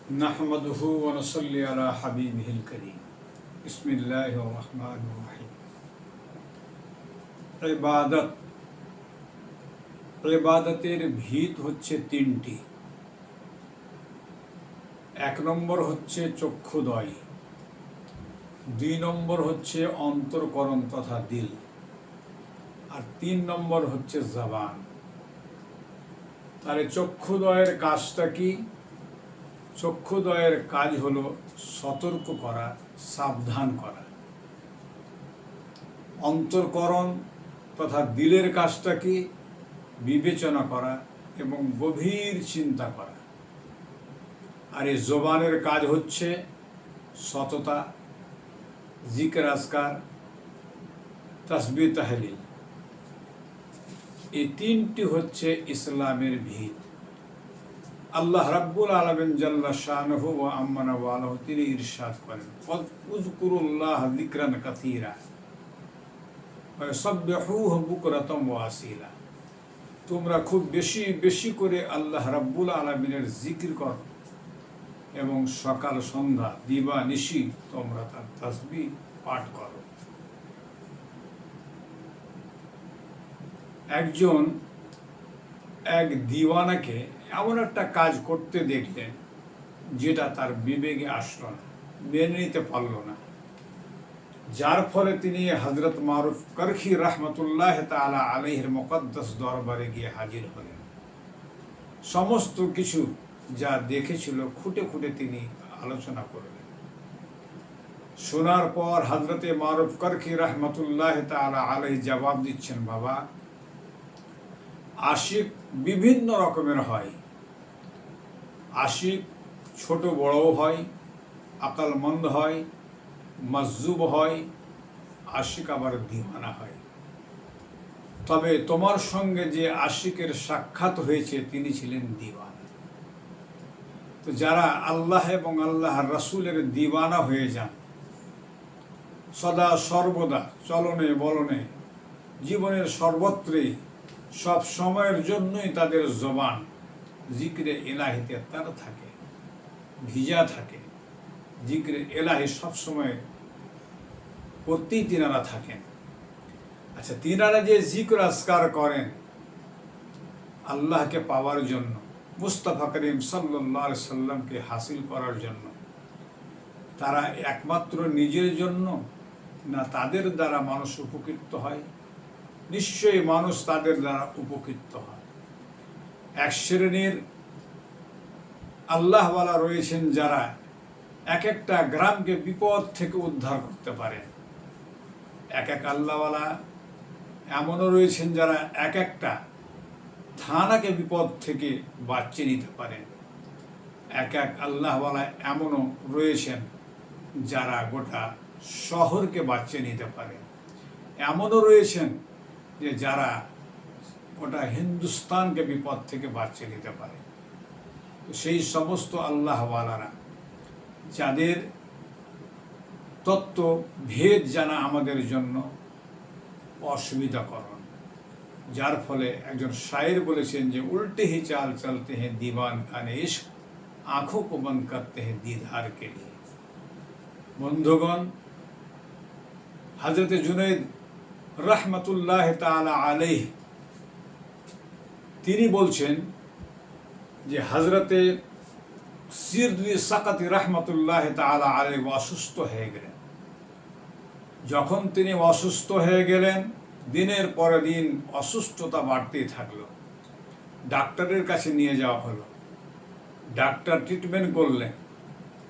نحمده ونصلي على حبيبه الكريم بسم الله الرحمن الرحيم ইবাদতের ভিত হচ্ছে তিনটি। এক নম্বর হচ্ছে চক্ষুদ্বয়, দুই নম্বর হচ্ছে অন্তরকরণ তথা দিল, আর তিন নম্বর হচ্ছে জবান। তাহলে চক্ষুদ্বয়ের কাজটা কি? চক্ষুদ্বয়ের কাজ হলো সতর্ক করা, সাবধান করা। অন্তরকরণ তথা দিলের কাজটা কি? বিবেচনা করা এবং গভীর চিন্তা করা। আর এই জবানের কাজ হচ্ছে সততা, জিকির আজকার, তাসবিহ তাহলিল। এই তিনটি হচ্ছে ইসলামের ভিত। আল্লাহ রাব্বুল আলামিন জাল্লা শানুহু ওয়া আম্মানা ওয়ালাহু তিনি ইরশাদ করেন, উযকুরুল্লাহ যিকরান কাসীরা ওয়া সাব্বিহুহু বুকরাতাম ওয়া আসীলা। তোমরা খুব বেশি বেশি করে আল্লাহ রাব্বুল আলামিনের জিকির করো এবং সকাল সন্ধ্যা দিবা নিশি তোমরা তার তাসবিহ পাঠ করো। একজন এক দিওয়ানাকে এমন একটা কাজ করতে দেখলেন যেটা তার বিবেকে আসলো না, মেনে নিতে পারল না, যার ফলে তিনি হযরত মারুফ করখি রহমতুল্লাহ তাআলা আলাইহির মুকদ্দাস দরবারে গিয়ে হাজির হলেন। সমস্ত কিছু যা দেখেছিল খুঁটে খুঁটে তিনি আলোচনা করলেন। শোনার পর হযরতে মারুফ করখি রহমতুল্লাহ তাআলা আলাইহি জবাব দিচ্ছেন, বাবা, আশিক বিভিন্ন রকমের হয়। আশিক ছোট বড়ও হয়, আকলমন্দ হয়, মজজুব হয়, আশিক আবার দিওয়ানা হয়। তবে তোমার সঙ্গে যে আশিকের সাক্ষাৎ হয়েছে তিনি ছিলেন দিওয়ানা। তো যারা আল্লাহ এবং আল্লাহর রাসূলের দিওয়ানা হয়ে যান, সদা সর্বদা চলনে বলনে জীবনের সর্বত্রই সব সময়ের জন্যই তাদের জবান জিকরে এলাহিতে তার থাকে, ভিজা থাকে। জিকরে এলাহি সবসময় করতেই তিনারা থাকেন। আচ্ছা, তিনারা যে জিকর আজকার করেন আল্লাহকে পাওয়ার জন্য, মুস্তাফা করিম সাল্লাল্লাহু আলাইহি সাল্লামকে হাসিল করার জন্য, তারা একমাত্র নিজের জন্য না তাদের দ্বারা মানুষ উপকৃত হয়? নিশ্চয়ই মানুষ তাদের দ্বারা উপকৃত হয়। এক শ্রেণীর আল্লাহওয়ালা রয়েছেন যারা এক একটা গ্রামকে বিপদ থেকে উদ্ধার করতে পারেন। এক এক আল্লাহওয়ালা এমনও রয়েছেন যারা এক একটা থানাকে বিপদ থেকে বাঁচিয়ে নিতে পারেন। এক এক আল্লাহওয়ালা এমনও রয়েছেন যারা গোটা শহরকে বাঁচিয়ে নিতে পারেন। এমনও রয়েছেন যে যারা গোটা হিন্দুস্তানকে বিপদ থেকে বাঁচিয়ে নিতে পারে। সেই সমস্ত আল্লাহওয়ালারা যাদের তত্ত্ব ভেদ জানা আমাদের জন্য অসুবিধাকর, যার ফলে একজন শায়ের বলেছেন যে উল্টে হি চাল চলতে हैं दीवान खाने इश्क आंखों को बंद करते हैं दीदार के लिए। বন্ধুগণ, হযরত জুনাইদ রহমতুল্লাহ তাআলা আলাইহি তিনি বলছেন যে হযরতে সিরদি সাকাতি রহমতুল্লাহ তাআলা আলাইহি অসুস্থ হয়ে গেলেন। যখন তিনি অসুস্থ হয়ে গেলেন, দিনের পরে দিন অসুস্থতা বাড়তেই থাকলো। ডাক্তারের কাছে নিয়ে যাওয়া হলো। ডাক্তার ট্রিটমেন্ট করলেন,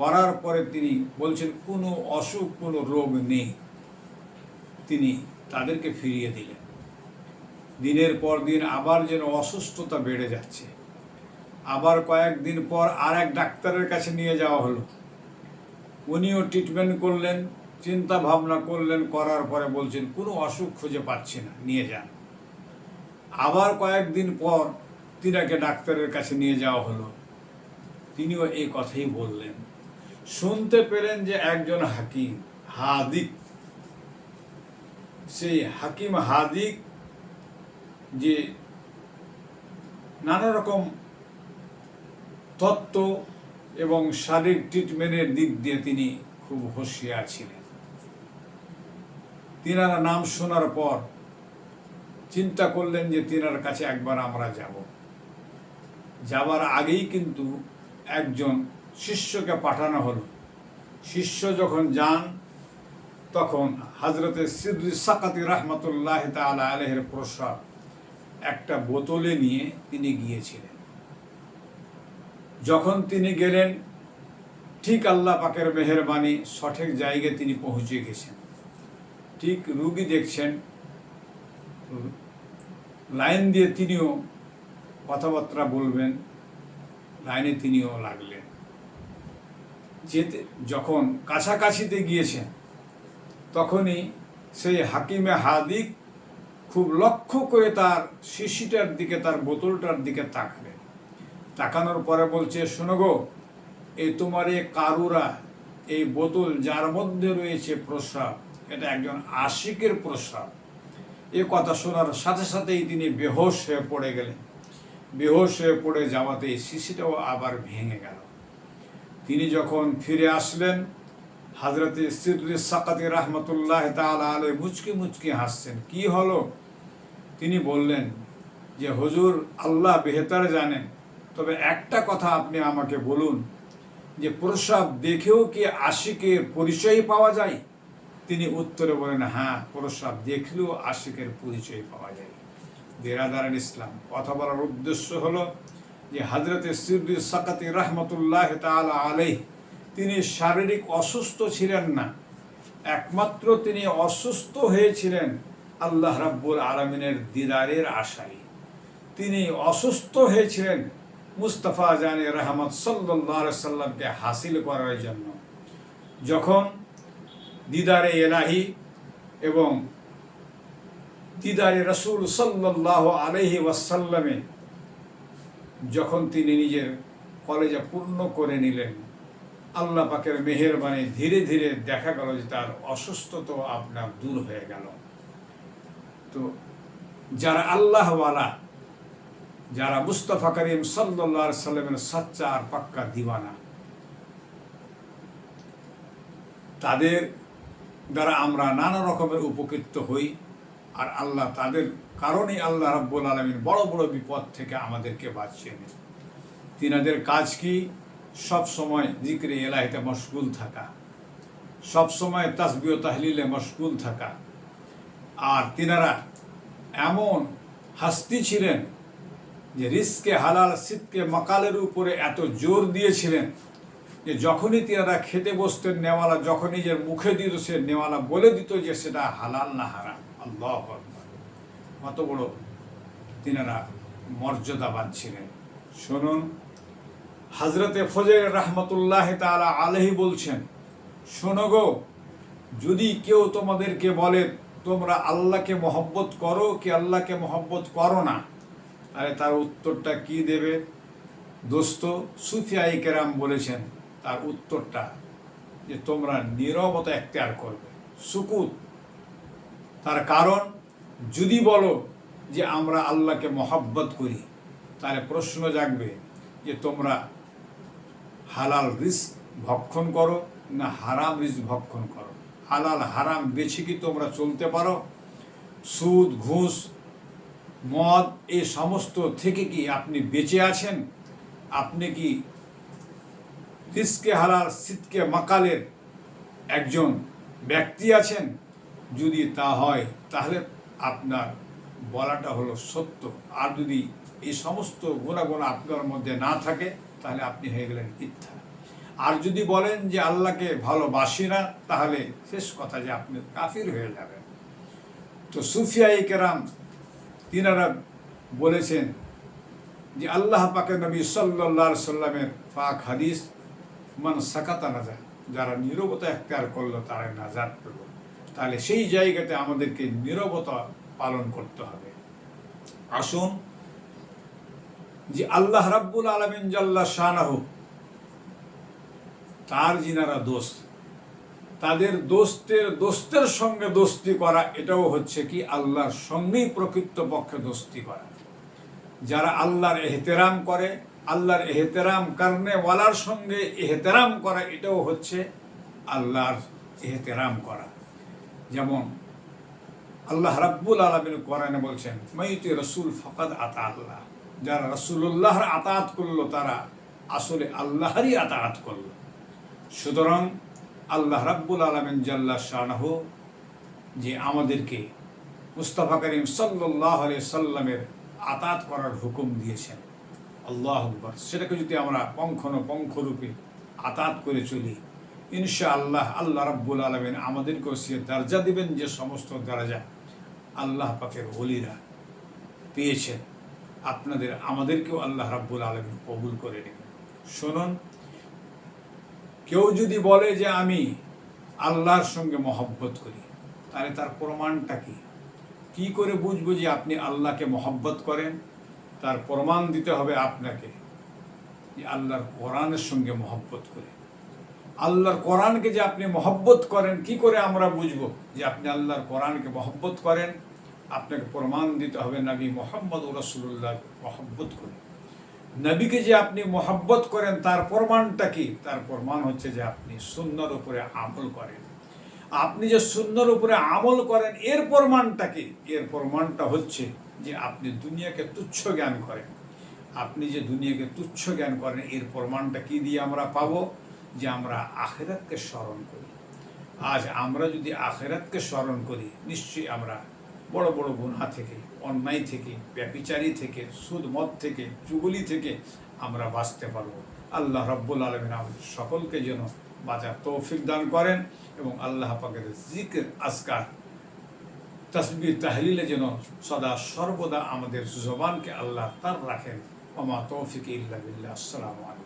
করার পরে তিনি বলছেন কোনো অসুখ, কোনো রোগ নেই। তিনি তাদেরকে ফিরিয়ে দিলেন। দিনের পর দিন আবার যেন অসুস্থতা বেড়ে যাচ্ছে। আবার কয়েকদিন পর আর এক ডাক্তারের কাছে নিয়ে যাওয়া হলো। উনিও ট্রিটমেন্ট করলেন, চিন্তা ভাবনা করলেন, করার পরে বলছেন কোনো অসুখ খুঁজে পাচ্ছি না, নিয়ে যান। আবার কয়েকদিন পর তিনাকে ডাক্তারের কাছে নিয়ে যাওয়া হলো। তিনিও এই কথাই বললেন। শুনতে পেলেন যে একজন হাকিম হাদিক, সেই হাকিম হাদিক যে নানা রকম তত্ত্ব এবং শারীরিক ট্রিটমেন্টের দিক দিয়ে তিনি খুব হুঁশিয়ার ছিলেন। তিনারা নাম শোনার পর চিন্তা করলেন যে তিনার কাছে একবার আমরা যাব। যাবার আগেই কিন্তু একজন শিষ্যকে পাঠানো হলো। শিষ্য যখন যান তখন হযরতে সিদ্দিক সাকাতি রহমতুল্লাহ তাআলা আলাইহির প্রসাদ একটা বোতলে নিয়ে তিনি গিয়েছিলেন। যখন তিনি গেলেন, ঠিক আল্লাহ পাকের মেহেরবানি সঠিক জায়গায় তিনি পৌঁছে গেছেন। ঠিক রুগী দেখছেন, লাইন দিয়ে তিনিও কথাবার্তা বলবেন, লাইনে তিনিও লাগলেন। যেতে যখন কাছাকাছিতে গিয়েছেন তখনই সেই হাকিমে হাদিক খুব লক্ষ্য করে তার শিশিটার দিকে, তার বোতলটার দিকে তাকালেন। তাকানোর পরে বলছে, শোনো গো, এই তোমার এই কারুরা, এই বোতল যার মধ্যে রয়েছে প্রস্রাব, এটা একজন আশিকের প্রস্রাব। এ কথা শোনার সাথে সাথেই তিনি বেহোশ হয়ে পড়ে গেলেন। বেহোশ হয়ে পড়ে যাওয়াতেই শিশিটাও আবার ভেঙে গেল। তিনি যখন ফিরে আসলেন, হযরতে সিদ্দিক সাকাতি রহমতুল্লাহ তাআলা আলাইহি মুচকি মুচকি হাসছেন। কি হলো? তিনি বললেন যে, হুজুর, আল্লাহ বেহতার জানেন, তবে একটা কথা আপনি আমাকে বলুন যে প্রস্রাব দেখেও কি আশিকের পরিচয় পাওয়া যায়? তিনি উত্তরে বলেন, হ্যাঁ, প্রস্রাব দেখলেও আশিকের পরিচয় পাওয়া যায়। বিরাদারান ইসলাম, কথা বলার উদ্দেশ্য হলো যে হযরতে সিদ্দিক সাকাতি রহমতুল্লাহ তাআলা আলাইহি তিনি শারীরিক অসুস্থ ছিলেন না, একমাত্র তিনি অসুস্থ হয়েছিলেন আল্লাহ রাব্বুল আলামিনের দিদারের আশায়। তিনি অসুস্থ হয়েছিলেন মুস্তাফা জানে রহমত সাল্লাল্লাহু আলাইহি সাল্লামকে হাসিল করার জন্য। যখন দিদারে এলাহি এবং দিদারে রাসূল সাল্লাল্লাহু আলাইহি ওয়াসাল্লামে যখন তিনি নিজের কলেজা পূর্ণ করে নিলেন, আল্লাহ পাকের মেহেরবানি ধীরে ধীরে দেখা গেল যে তার অসুস্থতা আপনার দূর হয়ে গেল। তো যারা আল্লাহওয়ালা, যারা মুস্তাফা করিম সাল্লাল্লাহু আলাইহি সাল্লামের সাচ্চা আর পাক্কা দিওয়ানা, তাদের দ্বারা আমরা নানা রকমের উপকৃত হই। আর আল্লাহ, তাদের কারণেই আল্লাহ রাব্বুল আলামিন বড় বড় বিপদ থেকে আমাদেরকে বাঁচিয়ে নেন। তিনাদের কাজ কি? সব সময় জিক্রে ইলাহিতে মশগুল থাকা, সব সময় তাসবিহ ও তাহলিলে মশগুল থাকা। আর তিনারা এমন হাস্তি ছিলেন যে রিজকে হালাল সিদকে মাকালের উপরে এত জোর দিয়েছিলেন যে যখনই তিনারা খেতে বসতেন, নেওয়ালা যখন নিজের মুখে দিত, সে নেওয়ালা বলে দিত যে সেটা হালাল না হারাম। আল্লাহু আকবার! কত বড় তিনারা মর্যাদাবান ছিলেন। শুনুন, হযরতে ফজল রহমতুল্লাহ তাআলা আলাইহি বলছেন, শোনো গো, যদি কেউ তোমাদেরকে বলে তোমরা আল্লাহকে মহব্বত করো কি আল্লাহকে মহব্বত করো না, তাহলে তার উত্তরটা কি দেবে? দোস্ত, সুফিয়ায়ে কেরাম বলেছেন তার উত্তরটা যে তোমরা নীরবতা এখতিয়ার করবে, সুকুত। তার কারণ, যদি বলো যে আমরা আল্লাহকে মহব্বত করি, তাহলে প্রশ্ন জাগবে যে তোমরা হালাল রিজক ভক্ষণ করো না হারাম রিজক ভক্ষণ করো। হালাল হারাম বেছে কি তোমরা চলতে পারো? সুদ, ঘুষ, মদ, এই সমস্ত থেকে কি আপনি বেঁচে আছেন? আপনি কি রিজকে হালাল সিদকে মাকালের একজন ব্যক্তি আছেন? যদি তা হয় তাহলে আপনার বলাটা হলো সত্য। আর যদি এই সমস্ত গুণাগুণ আপনার মধ্যে না থাকে, তাহলে আপনি হয়ে গেলেন মিথ্যা। আর যদি বলেন যে আল্লাহকে ভালোবাসি না, তাহলে শেষ কথা যে আপনি কাফির হয়ে যাবেন। তো সুফিয়ায়ে কেরাম তিনারা বলেছেন যে আল্লাহ পাকের নবী সাল্লাল্লাহু আলাইহি সাল্লামের পাক হাদিস, মান সাকাতা নাজা, যারা নীরবতা এখতিয়ার করলো তারা নাজাত পেল। তাহলে সেই জায়গাতে আমাদেরকে নীরবতা পালন করতে হবে। আসুন, যে আল্লাহ রাব্বুল আলামিন জাল্লা শানাহু, তার যিনারা দোস্ত, তাদের দোস্তের সঙ্গে দোস্তি করা, এটাও হচ্ছে কি আল্লাহর সঙ্গেই প্রকৃতপক্ষে দোস্তি করা। যারা আল্লাহর এহতেরাম করে, আল্লাহর এহতেরাম করনে ওয়ালার সঙ্গে এহতেরাম করা, এটাও হচ্ছে আল্লাহর এহতেরাম করা। যেমন আল্লাহ রাব্বুল আলামিন কোরআনে বলছেন, মাইতি রসুল ফকাদ আতা আল্লাহ, যারা রসুল্লাহর আতাত করলো তারা আসলে আল্লাহরই আতাত করলো। সুতরাং আল্লাহ রাব্বুল আলামিন জাল্লা শানহু যে আমাদেরকে মুস্তাফা করিম সাল্লাল্লাহু আলাইহি সাল্লামের আতাত করার হুকুম দিয়েছেন, আল্লাহু আকবার, সেটাকে যদি আমরা পঙ্খানুপুঙ্খরূপে আতাত করে চলি, ইনশাআল্লাহ আল্লাহ রাব্বুল আলামিন আমাদেরকেও সে দরজা দিবেন যে সমস্ত দরজা আল্লাহ পাকের ওলিরা পেয়েছেন। আমাদেরকেও আল্লাহ রাব্বুল আলামিন কবুল করে নেবেন। শুনুন, কেউ যদি বলে যে আমি আল্লাহর সঙ্গে মহব্বত করি, তাহলে তার প্রমাণটা কি করে বুঝবো যে আপনি আল্লাহকে মহব্বত করেন? তার প্রমাণ দিতে হবে আপনাকে যে আল্লাহর কোরআনের সঙ্গে মহব্বত করে। আল্লাহর কোরআনকে যে আপনি মহব্বত করেন, কি করে আমরা বুঝবো যে আপনি আল্লাহর কোরআনকে মহব্বত করেন? আপনাকে প্রমাণ দিতে হবে নবী মুহাম্মদ রাসূলুল্লাহ মহব্বত করে। নবীকে যে আপনি মহব্বত করেন তার প্রমাণটা কি? তার প্রমাণ হচ্ছে যে আপনি সুন্নাহর উপরে আমল করেন। আপনি যে সুন্নাহর উপরে আমল করেন এর প্রমাণটা কি? এর প্রমাণটা হচ্ছে যে আপনি দুনিয়াকে তুচ্ছ জ্ঞান করেন। আপনি যে দুনিয়াকে তুচ্ছ জ্ঞান করেন এর প্রমাণটা কি দিয়ে আমরা পাবো? যে আমরা আখিরাতকে স্মরণ করি। আজ আমরা যদি আখিরাতকে স্মরণ করি, নিশ্চয়ই আমরা বড় বড় গুনাহ থেকে, অন্যায় থেকে, ব্যভিচারী থেকে, সুদ মদ থেকে, চুগলি থেকে আমরা বাঁচতে পারবো। আল্লাহ রাব্বুল আলামিন আমাদের সকলকে যেন বাঁচার তৌফিক দান করেন এবং আল্লাহ পাকের জিকির, আজকার, তাসবিহ, তাহলিলে যেন সদা সর্বদা আমাদের জবানকে আল্লাহ তার রাখেন। ওমা তৌফিক ইল্লা বিল্লাহ। আসসালামু আলাইকুম।